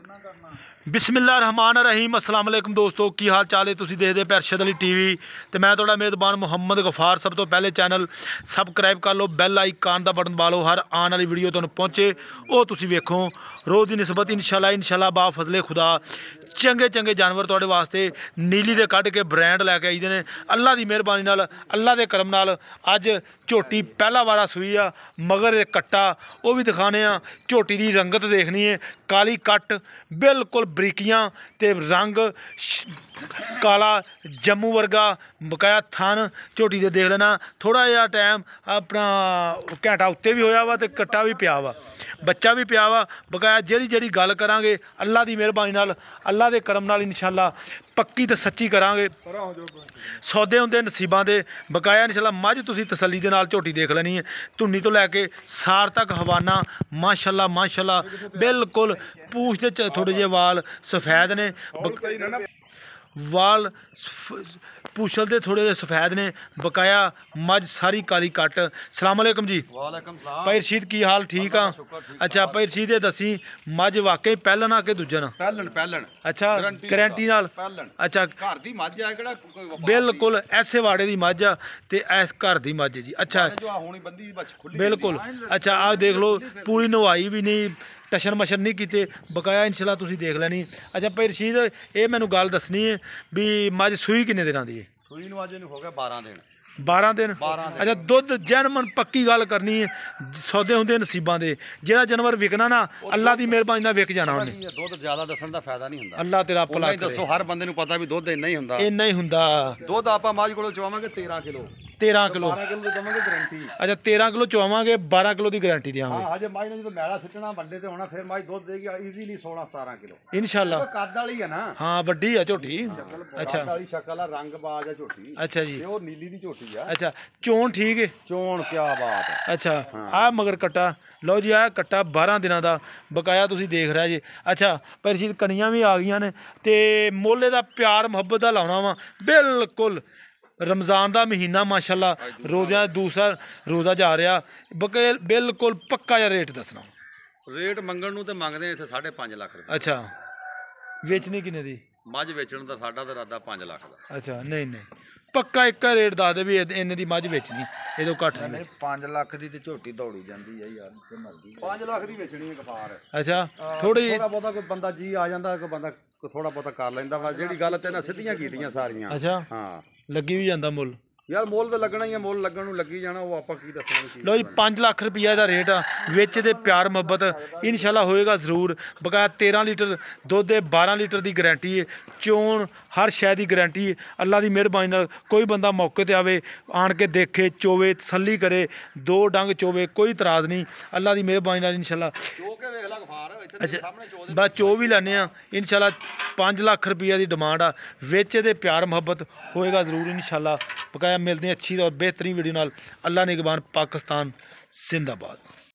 बिस्मिल्लाह रहमान रहीम अस्सलाम वालेकुम दोस्तों की हाल चाल है। तुसीं देखदे पे अरशद अली टीवी तो मैं तुहाडा मेज़बान मुहम्मद गफार। सब तो पहले चैनल सबसक्राइब कर लो, बैल आइकान का बटन दबा लो, हर आने वाली वीडियो तुहानूं पहुँचे वो तुसीं वेखो। रोज़ की निस्बत इंशाल्लाह बा फजले खुदा चंगे चंगे जानवर तुहाडे वास्ते नीली दे कढ़ के ब्रांड लैके आईदे ने। अल्लाह की मेहरबानी नाल, अल्लाह के करम नाल अज झोटी पहला वारा सूई आ, मगर ये कट्टा वो भी दिखाने आ। झोटी की रंगत देखनी है, काली कट बिल्कुल बरीकियां ते रंग काला जम्मू वर्गा बकाया थन झोटी दे देख लेना। थोड़ा जिहा टाइम अपना घंटा उत्ते भी होया वा ते कट्टा भी पिया वा, बच्चा भी पिया वा। बकाया जेड़ी गल करांगे अल्लाह की मेहरबानी नाल, अल्लाह के करम नाल इंशाल्लाह पक्की ते सच्ची करांगे। सौदे होंदे नसीबां दे। बकाया इंशाल्लाह मझ तुसीं तसल्ली दे नाल झोटी देख लेनी है। धुन्नी तो लैके सार तक हवाना माशाल्लाह माशाल्लाह बिल्कुल। पूछ दे थोड़े जे वाल सफेद ने, वाल पूछल दे थोड़े जे सफेद ने। बकाया मझ सारी काली कट। सलाम अलैकुम जी भाई रशीद, की हाल? ठीक आ। अच्छा भाई रशीद ये दसी मझ वाकई पहलन आ के दूजन? पहलन। अच्छा गारंटी नाल? अच्छा घर दी मੱਝ ਆ ਕਿਹੜਾ बिल्कुल ऐसे वाड़े की मੱਝ आ ते ऐस घर की मੱਝ जी। अच्छा बिल्कुल। अच्छा आ देख लो पूरी नवाई भी नहीं, टशन मशन नहीं किते। बकाया इंशाल्लाह तुसीं देख लैनी। अच्छा भाई रशीद ये मैनू गल दसनी है भी मੱਝ सूई किन्ने दिनां दी है? सूई नूं अज इहनूं हो गया 12 दिन। 12 दिन। अच्छा दुध जैनमन पक्की गल करनी है, सौदे होंदे नसीबां दे। जेड़ा जानवर विकना ना अल्लाह की मेहरबानी नाल विक जाना उन्हें। दुध ज्यादा दसन दा फायदा नहीं हुंदा। अल्लाह तेरा भला करे। दसो हर बंदे नूं पता भी दुध इन्ना ही हुंदा। इन्ना ही हुंदा। दुध आपां मੱਝ कोलों चवावांगे 13 किलो। 13 किलो। 12 किलो दी दवांगे गारंटी। अच्छा 13 किलो चवावांगे, 12 किलो की गारंटी देंगे। हां हजे मੱਝ ने जो मैला सिटना वंडे ते होना फिर मੱਝ दुध देगी इजीली 16 17 किलो इंशाल्लाह। कद वाली है ना? हाँ वड्डी है झोटी। अच्छा वाली शक्ल है, रंग बाज है झोटी। अच्छा जी। ते ओ नीली दी झोटी है। अच्छा चोन ठीक है? चोण क्या बात है। अच्छा आ मगर कट्टा लो जी, आ कट्टा 12 दिनों का। बकाया तुसीं देख रहे जी। अच्छा पर रशीद कनियां भी आ गई ने ते मोले का प्यार मुहब्बत का लाउणा वा बिल्कुल। रमज़ान का महीना माशाल्लाह, रोज़ा दूसरा रोज़ा जा रहा। बकाया बिल्कुल पक्का जिहा रेट दसना। रेट मंगण नूं ते मंगदे इत्थे 5.5 लाख रुपए। अच्छा वेचनी किन्ने दी? मੱਝ ਵੇਚਣ ਦਾ ਸਾਡਾ ਤਾਂ ਇਰਾਦਾ 5 ਲੱਖ ਦਾ। अच्छा नहीं नहीं पक्का एक रेट दस दे भी इन्ने दी मੱਝ ਵੇਚਣੀ, ਇਹਦੋਂ ਘੱਟ ਨਹੀਂ। 5 ਲੱਖ ਦੀ ਤੇ ਝੋਟੀ ਦੌੜੀ ਜਾਂਦੀ ਹੈ ਯਾਰ, ਜਿੱਥੇ ਮਰਜ਼ੀ 5 ਲੱਖ ਦੀ ਵੇਚਣੀ ਹੈ ਕਪਾਰ। ਅੱਛਾ ਥੋੜੀ ਥੋੜਾ ਬਹੁਤਾ ਕੋਈ ਬੰਦਾ ਜੀ ਆ ਜਾਂਦਾ, ਕੋਈ ਬੰਦਾ ਥੋੜਾ ਬਹੁਤਾ ਕਰ ਲੈਂਦਾ ਵਾ। ਜਿਹੜੀ ਗੱਲ ਤੇ ਨਾ ਸਿੱਧੀਆਂ ਕੀਤੀਆਂ ਸਾਰੀਆਂ। ਅੱਛਾ ਹਾਂ ਲੱਗੀ ਵੀ ਜਾਂਦਾ ਮੁੱਲ। यार मोल तो लगना ही है, मोल लगन नूं लगी जाना। वो आपां की दसना। लो जी 5 लाख रुपया का रेट आ। विच दे प्यार मुहब्बत इंशाल्लाह होएगा जरूर। बकाया 13 लीटर दुध, 12 लीटर की गारंटी है। चोण हर शय की गारंटी है। अल्लाह की मेहरबानी नाल कोई बंदा मौके ते आवे, आन के देखे, चोवे, तसल्ली करे, दो डंग चोवे, कोई इतराज़ नहीं। अल्लाह की मेहरबानी नाल इंशाल्लाह। अच्छा बस चो भी लैने इंशाल्लाह। 5 लाख रुपया की डिमांड आ। विच दे प्यार मुहब्बत होएगा जरूर इंशाल्लाह। बकाया मिलते हैं अच्छी और बेहतरीन वीडियो नाल। अल्लाह निगहबान, पाकिस्तान जिंदाबाद।